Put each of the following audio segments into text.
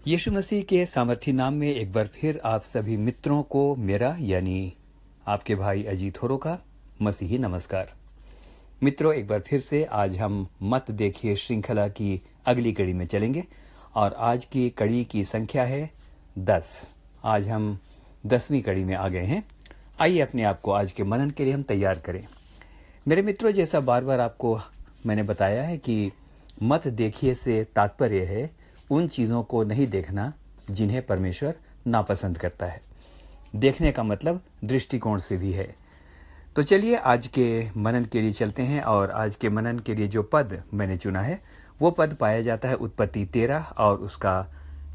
यीशु मसीह के सामर्थी नाम में एक बार फिर आप सभी मित्रों को मेरा यानी आपके भाई अजीत होरो का मसीही नमस्कार। मित्रों, एक बार फिर से आज हम मत देखिए श्रृंखला की अगली कड़ी में चलेंगे और आज की कड़ी की संख्या है 10। आज हम 10वीं कड़ी में आ गए हैं। आइए अपने आप को आज के मनन के लिए हम तैयार करें। मेरे मित्रों, जैसा बार बार आपको मैंने बताया है कि मत देखिए से तात्पर्य है उन चीज़ों को नहीं देखना जिन्हें परमेश्वर नापसंद करता है। देखने का मतलब दृष्टिकोण से भी है। तो चलिए आज के मनन के लिए चलते हैं और आज के मनन के लिए जो पद मैंने चुना है वो पद पाया जाता है उत्पत्ति 13 और उसका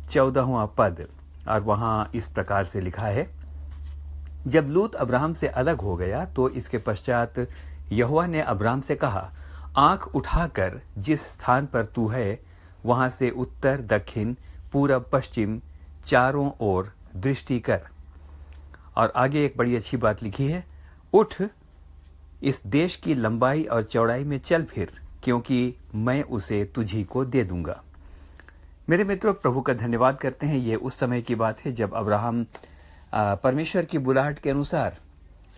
14वां पद। और वहाँ इस प्रकार से लिखा है, जब लूत अब्राहम से अलग हो गया तो इसके पश्चात यहोवा ने अब्राहम से कहा, आंख उठाकर जिस स्थान पर तू है वहां से उत्तर दक्षिण पूरब पश्चिम चारों ओर दृष्टि कर। और आगे एक बड़ी अच्छी बात लिखी है, उठ इस देश की लंबाई और चौड़ाई में चल फिर, क्योंकि मैं उसे तुझी को दे दूंगा। मेरे मित्रों, प्रभु का धन्यवाद करते हैं। ये उस समय की बात है जब अब्राहम परमेश्वर की बुलाहट के अनुसार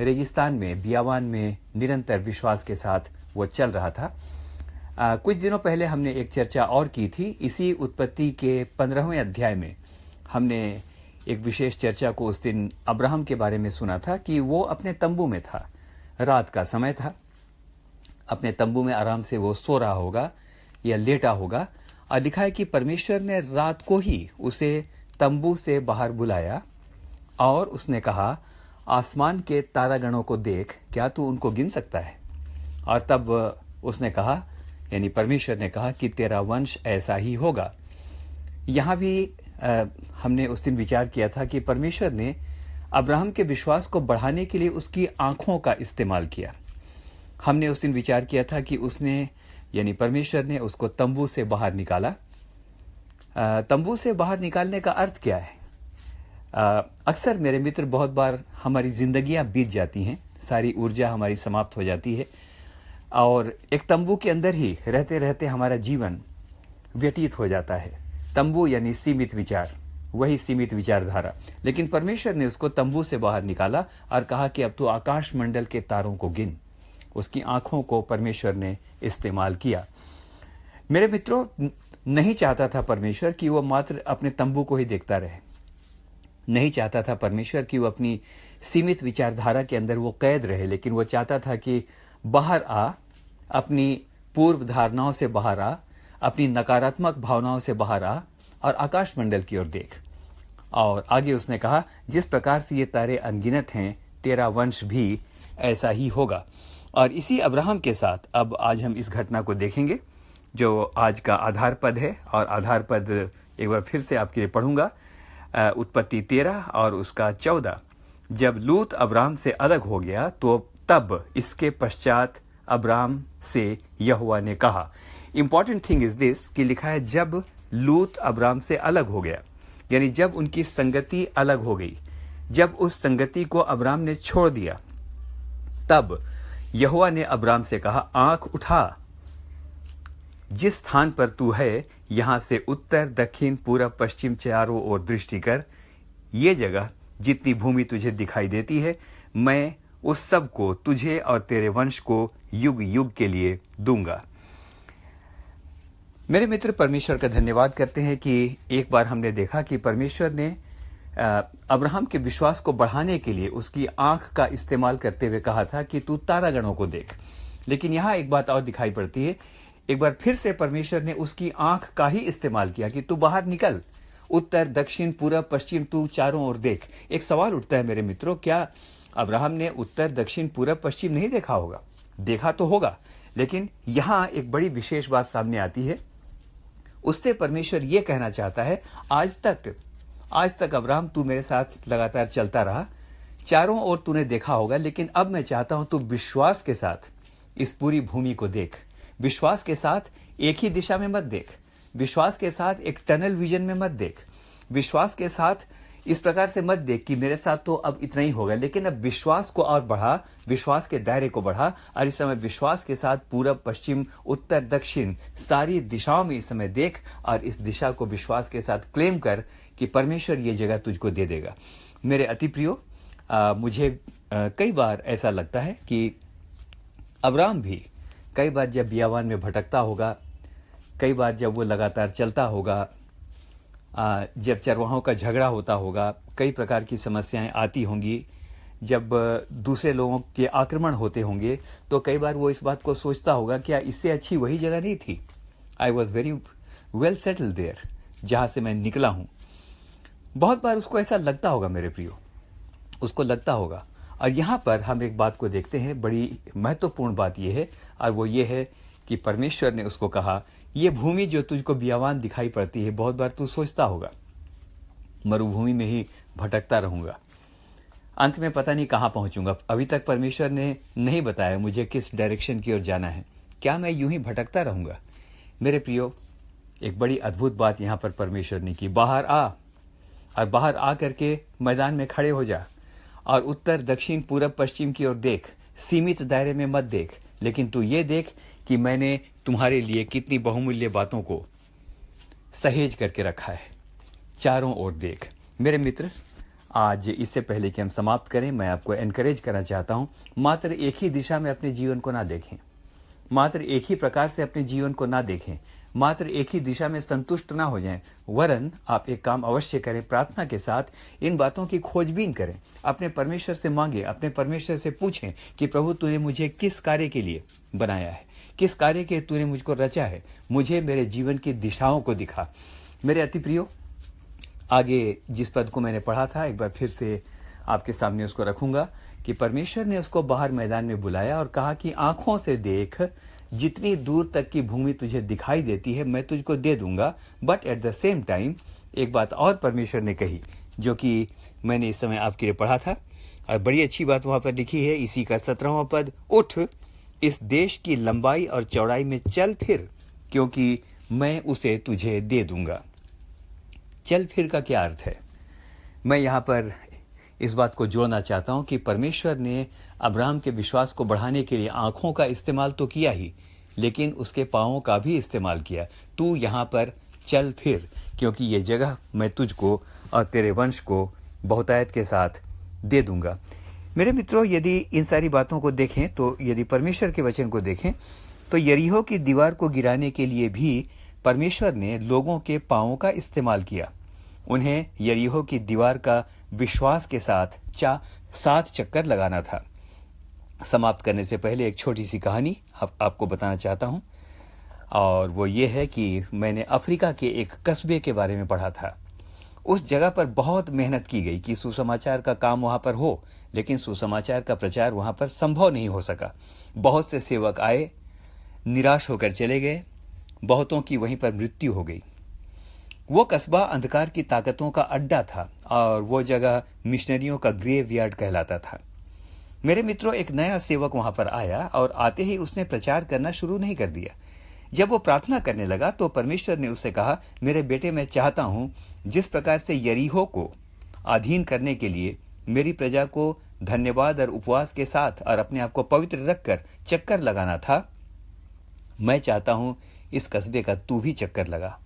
रेगिस्तान में बियावान में निरंतर विश्वास के साथ वो चल रहा था। कुछ दिनों पहले हमने एक चर्चा और की थी। इसी उत्पत्ति के 15वें अध्याय में हमने एक विशेष चर्चा को उस दिन अब्राहम के बारे में सुना था कि वो अपने तंबू में था, रात का समय था, अपने तंबू में आराम से वो सो रहा होगा या लेटा होगा। और लिखा है कि परमेश्वर ने रात को ही उसे तंबू से बाहर बुलाया और उसने कहा, आसमान के तारागणों को देख, क्या तू उनको गिन सकता है? और तब उसने कहा, यानी परमेश्वर ने कहा कि तेरा वंश ऐसा ही होगा। यहाँ भी हमने उस दिन विचार किया था कि परमेश्वर ने अब्राहम के विश्वास को बढ़ाने के लिए उसकी आंखों का इस्तेमाल किया। हमने उस दिन विचार किया था कि उसने यानी परमेश्वर ने उसको तंबू से बाहर निकाला। तंबू से बाहर निकालने का अर्थ क्या है? अक्सर मेरे मित्र, बहुत बार हमारी जिंदगियां बीत जाती हैं, सारी ऊर्जा हमारी समाप्त हो जाती है और एक तंबू के अंदर ही रहते रहते हमारा जीवन व्यतीत हो जाता है। तंबू यानी सीमित विचार, वही सीमित विचारधारा। लेकिन परमेश्वर ने उसको तंबू से बाहर निकाला और कहा कि अब तो आकाश मंडल के तारों को गिन। उसकी आंखों को परमेश्वर ने इस्तेमाल किया। मेरे मित्रों, नहीं चाहता था परमेश्वर कि वो मात्र अपने तंबू को ही देखता रहे। नहीं चाहता था परमेश्वर कि वो अपनी सीमित विचारधारा के अंदर वो कैद रहे, लेकिन वो चाहता था कि बाहर आ, अपनी पूर्व धारणाओं से बाहर आ, अपनी नकारात्मक भावनाओं से बाहर आ और आकाश मंडल की ओर देख। और आगे उसने कहा, जिस प्रकार से ये तारे अनगिनत हैं, तेरा वंश भी ऐसा ही होगा। और इसी अब्राहम के साथ अब आज हम इस घटना को देखेंगे जो आज का आधार पद है। और आधार पद एक बार फिर से आपके लिए पढ़ूंगा, उत्पत्ति 13 और उसका 14। जब लूत अब्राहम से अलग हो गया तो तब इसके पश्चात अब्राहम से यहोवा ने कहा। इंपॉर्टेंट थिंग इज दिस कि लिखा है जब लूत अब्राहम से अलग हो गया, यानी जब उनकी संगति अलग हो गई, जब उस संगति को अब्राहम ने छोड़ दिया, तब यहोवा ने अब्राहम से कहा, आंख उठा, जिस स्थान पर तू है यहां से उत्तर दक्षिण पूरब पश्चिम चारों ओर दृष्टि कर। ये जगह जितनी भूमि तुझे दिखाई देती है, मैं उस सब को तुझे और तेरे वंश को युग युग के लिए दूंगा। मेरे मित्र, परमेश्वर का धन्यवाद करते हैं कि एक बार हमने देखा कि परमेश्वर ने अब्राहम के विश्वास को बढ़ाने के लिए उसकी आंख का इस्तेमाल करते हुए कहा था कि तू तारागणों को देख। लेकिन यहां एक बात और दिखाई पड़ती है, एक बार फिर से परमेश्वर ने उसकी आंख का ही इस्तेमाल किया कि तू बाहर निकल, उत्तर दक्षिण पूरब पश्चिम तू चारों ओर देख। एक सवाल उठता है मेरे मित्रों, क्या अब्राहम ने उत्तर दक्षिण पूरब पश्चिम नहीं देखा होगा? देखा तो होगा, लेकिन यहां एक बड़ी विशेष बात सामने आती है। उससे परमेश्वर यह कहना चाहता है, आज तक अब्राहम तू मेरे साथ लगातार चलता रहा, चारों ओर तूने देखा होगा, लेकिन अब मैं चाहता हूं तू विश्वास के साथ इस पूरी भूमि को देख। विश्वास के साथ एक ही दिशा में मत देख, विश्वास के साथ एक टनल विजन में मत देख, विश्वास के साथ इस प्रकार से मत देख कि मेरे साथ तो अब इतना ही होगा, लेकिन अब विश्वास को और बढ़ा, विश्वास के दायरे को बढ़ा, और इस समय विश्वास के साथ पूरब, पश्चिम, उत्तर, दक्षिण सारी दिशाओं में इस समय देख, और इस दिशा को विश्वास के साथ क्लेम कर कि परमेश्वर ये जगह तुझको दे देगा। मेरे अति प्रियो, मुझे कई बार ऐसा लगता है कि अब्राहम भी कई बार जब बियावान में भटकता होगा, कई बार जब वो लगातार चलता होगा, जब चरवाहों का झगड़ा होता होगा, कई प्रकार की समस्याएं आती होंगी, जब दूसरे लोगों के आक्रमण होते होंगे, तो कई बार वो इस बात को सोचता होगा क्या इससे अच्छी वही जगह नहीं थी। I was very well settled there, जहाँ से मैं निकला हूँ। बहुत बार उसको ऐसा लगता होगा मेरे प्रियो, उसको लगता होगा। और यहाँ पर हम एक बात को देखते हैं, बड़ी महत्वपूर्ण बात यह है, और वो ये है कि परमेश्वर ने उसको कहा, ये भूमि जो तुझको बियावान दिखाई पड़ती है, बहुत बार तू सोचता होगा मरुभूमि में ही भटकता रहूंगा, अंत में पता नहीं कहाँ पहुंचूंगा। अभी तक परमेश्वर ने नहीं बताया मुझे किस डायरेक्शन की ओर जाना है, क्या मैं यूं ही भटकता रहूंगा। मेरे प्रियो, एक बड़ी अद्भुत बात यहाँ पर परमेश्वर ने की, बाहर आ, और बाहर आ करके मैदान में खड़े हो जा, और उत्तर, दक्षिण, पूरब, पश्चिम की ओर देख। सीमित दायरे में मत देख, लेकिन तू ये देख कि मैंने तुम्हारे लिए कितनी बहुमूल्य बातों को सहेज करके रखा है। चारों ओर देख। मेरे मित्र, आज इससे पहले कि हम समाप्त करें, मैं आपको एनकरेज करना चाहता हूं, मात्र एक ही दिशा में अपने जीवन को ना देखें, मात्र एक ही प्रकार से अपने जीवन को ना देखें, मात्र एक ही दिशा में संतुष्ट ना हो जाएं, वरन आप एक काम अवश्य करें, प्रार्थना के साथ इन बातों की खोजबीन करें, अपने परमेश्वर से मांगे, अपने परमेश्वर से पूछें कि प्रभु तूने मुझे किस कार्य के लिए बनाया है, किस कार्य के तूने मुझको रचा है, मुझे मेरे जीवन की दिशाओं को दिखा। मेरे अति प्रियो, आगे जिस पद को मैंने पढ़ा था, एक बार फिर से आपके सामने उसको रखूंगा कि परमेश्वर ने उसको बाहर मैदान में बुलाया और कहा कि आंखों से देख, जितनी दूर तक की भूमि तुझे दिखाई देती है मैं तुझको दे दूंगा। But at the same time एक बात और परमेश्वर ने कही, जो कि मैंने इस समय आपके लिए पढ़ा था, और बड़ी अच्छी बात वहां पर लिखी है, इसी का 17वां पद, उठ, इस देश की लंबाई और चौड़ाई में चल फिर, क्योंकि मैं उसे तुझे दे दूंगा। चल फिर का क्या अर्थ है? मैं यहाँ पर इस बात को जोड़ना चाहता हूं कि परमेश्वर ने अब्राहम के विश्वास को बढ़ाने के लिए आंखों का इस्तेमाल तो किया ही, लेकिन उसके पांवों का भी इस्तेमाल किया। तू यहाँ पर चल फिर, क्योंकि ये जगह मैं तुझको और तेरे वंश को बहुतायत के साथ दे दूंगा। मेरे मित्रों, यदि इन सारी बातों को देखें, तो यदि परमेश्वर के वचन को देखें, तो यरीहो की दीवार को गिराने के लिए भी परमेश्वर ने लोगों के पांवों का इस्तेमाल किया। उन्हें यरीहो की दीवार का विश्वास के साथ 7 चक्कर लगाना था। समाप्त करने से पहले एक छोटी सी कहानी आपको बताना चाहता हूं, और वो ये है कि मैंने अफ्रीका के एक कस्बे के बारे में पढ़ा था। उस जगह पर बहुत मेहनत की गई कि सुसमाचार का काम वहां पर हो, लेकिन सुसमाचार का प्रचार वहां पर संभव नहीं हो सका। बहुत से सेवक आए, निराश होकर चले गए, बहुतों की वहीं पर मृत्यु हो गई। वो कस्बा अंधकार की ताकतों का अड्डा था, और वो जगह मिशनरियों का ग्रेवयार्ड कहलाता था। मेरे मित्रों, एक नया सेवक वहां पर आया, और आते ही उसने प्रचार करना शुरू नहीं कर दिया। जब वो प्रार्थना करने लगा तो परमेश्वर ने उससे कहा, मेरे बेटे, मैं चाहता हूं जिस प्रकार से यरीहो को अधीन करने के लिए मेरी प्रजा को धन्यवाद और उपवास के साथ और अपने आप को पवित्र रखकर चक्कर लगाना था, मैं चाहता हूं इस कस्बे का तू भी चक्कर लगा।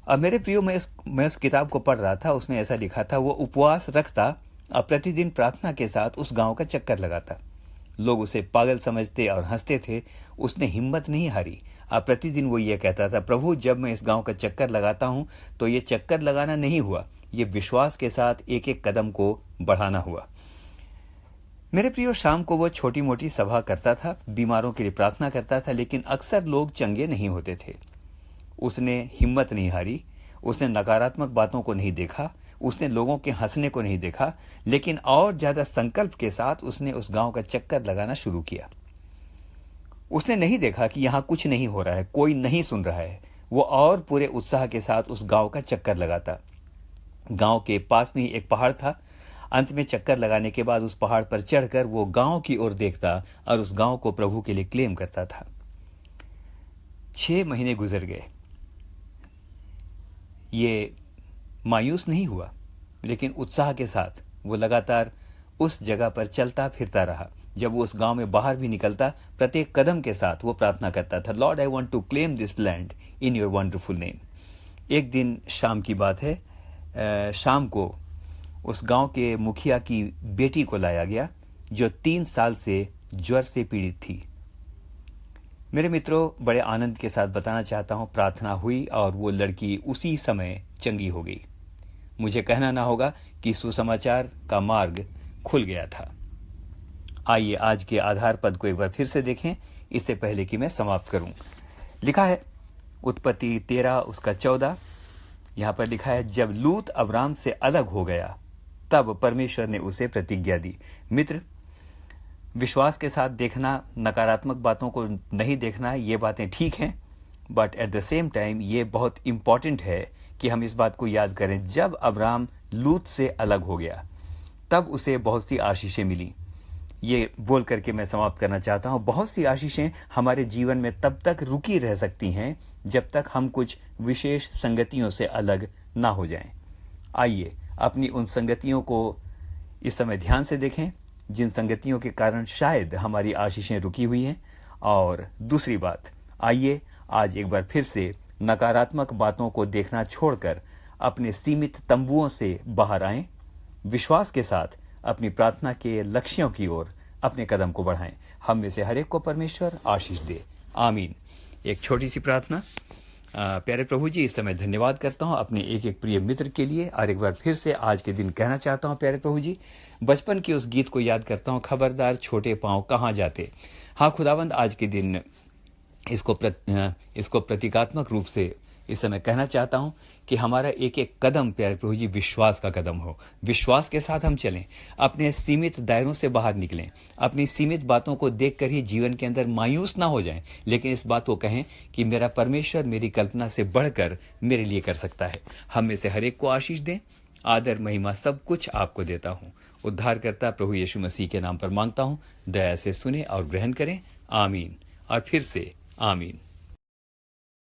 अब मेरे प्रियो, मैं उस किताब को पढ़ रहा था, उसमें ऐसा लिखा था, वो उपवास रखता और प्रतिदिन प्रार्थना के साथ उस गांव का चक्कर लगाता। लोग उसे पागल समझते और हंसते थे। उसने हिम्मत नहीं हारी, और प्रतिदिन वो ये कहता था, प्रभु, जब मैं इस गांव का चक्कर लगाता हूं तो ये चक्कर लगाना नहीं हुआ, ये विश्वास के साथ एक एक कदम को बढ़ाना हुआ। मेरे प्रियो, शाम को वो छोटी मोटी सभा करता था, बीमारों के लिए प्रार्थना करता था, लेकिन अक्सर लोग चंगे नहीं होते थे। उसने हिम्मत नहीं हारी, उसने नकारात्मक बातों को नहीं देखा, उसने लोगों के हंसने को नहीं देखा, लेकिन और ज्यादा संकल्प के साथ उसने उस गांव का चक्कर लगाना शुरू किया। उसने नहीं देखा कि यहां कुछ नहीं हो रहा है, कोई नहीं सुन रहा है। वो और पूरे उत्साह के साथ उस गांव का चक्कर लगाता। गांव के पास में ही एक पहाड़ था। अंत में चक्कर लगाने के बाद उस पहाड़ पर चढ़कर वो गांव की ओर देखता और उस गांव को प्रभु के लिए क्लेम करता था। 6 महीने गुजर गए। ये मायूस नहीं हुआ, लेकिन उत्साह के साथ वो लगातार उस जगह पर चलता फिरता रहा। जब वो उस गांव में बाहर भी निकलता, प्रत्येक कदम के साथ वो प्रार्थना करता था, Lord I want to claim this land in your wonderful name. एक दिन शाम की बात है, शाम को उस गांव के मुखिया की बेटी को लाया गया जो 3 साल से ज्वर से पीड़ित थी। मेरे मित्रों, बड़े आनंद के साथ बताना चाहता हूं, प्रार्थना हुई और वो लड़की उसी समय चंगी हो गई। मुझे कहना ना होगा कि सुसमाचार का मार्ग खुल गया था। आइए आज के आधार पद को एक बार फिर से देखें, इससे पहले कि मैं समाप्त करूं। लिखा है उत्पत्ति 13 उसका 14, यहां पर लिखा है, जब लूत अब्राम से अलग हो गया तब परमेश्वर ने उसे प्रतिज्ञा दी। मित्र, विश्वास के साथ देखना, नकारात्मक बातों को नहीं देखना, ये बातें ठीक हैं, but at the same time ये बहुत इंपॉर्टेंट है कि हम इस बात को याद करें, जब अब्राम लूत से अलग हो गया तब उसे बहुत सी आशीषें मिली। ये बोल करके मैं समाप्त करना चाहता हूं, बहुत सी आशीषें हमारे जीवन में तब तक रुकी रह सकती हैं जब तक हम कुछ विशेष संगतियों से अलग ना हो जाएं। आइए अपनी उन संगतियों को इस समय ध्यान से देखें जिन संगतियों के कारण शायद हमारी आशीषें रुकी हुई हैं। और दूसरी बात, आइए आज एक बार फिर से नकारात्मक बातों को देखना छोड़कर अपने सीमित तंबुओं से बाहर आएं, विश्वास के साथ अपनी प्रार्थना के लक्ष्यों की ओर अपने कदम को बढ़ाएं। हम में से हर एक को परमेश्वर आशीष दे, आमीन। एक छोटी सी प्रार्थना। प्यारे प्रभु जी, इस समय धन्यवाद करता हूं अपने एक एक प्रिय मित्र के लिए, और एक बार फिर से आज के दिन कहना चाहता हूं, प्यारे प्रभु जी, बचपन के उस गीत को याद करता हूं, खबरदार छोटे पांव कहां जाते। हाँ खुदावंद, आज के दिन इसको प्रतीकात्मक रूप से इस समय कहना चाहता हूं कि हमारा एक एक कदम प्यारे प्रभु जी विश्वास का कदम हो। विश्वास के साथ हम चलें, अपने सीमित दायरों से बाहर निकलें, अपनी सीमित बातों को देखकर ही जीवन के अंदर मायूस ना हो जाएं, लेकिन इस बात को कहें कि मेरा परमेश्वर मेरी कल्पना से बढ़कर मेरे लिए कर सकता है। हम में से हर एक को आशीष दें, आदर महिमा सब कुछ आपको देता हूं। उद्धारकर्ता प्रभु यीशु मसीह के नाम पर मांगता हूं, दया से सुने और ग्रहण करें, आमीन और फिर से आमीन।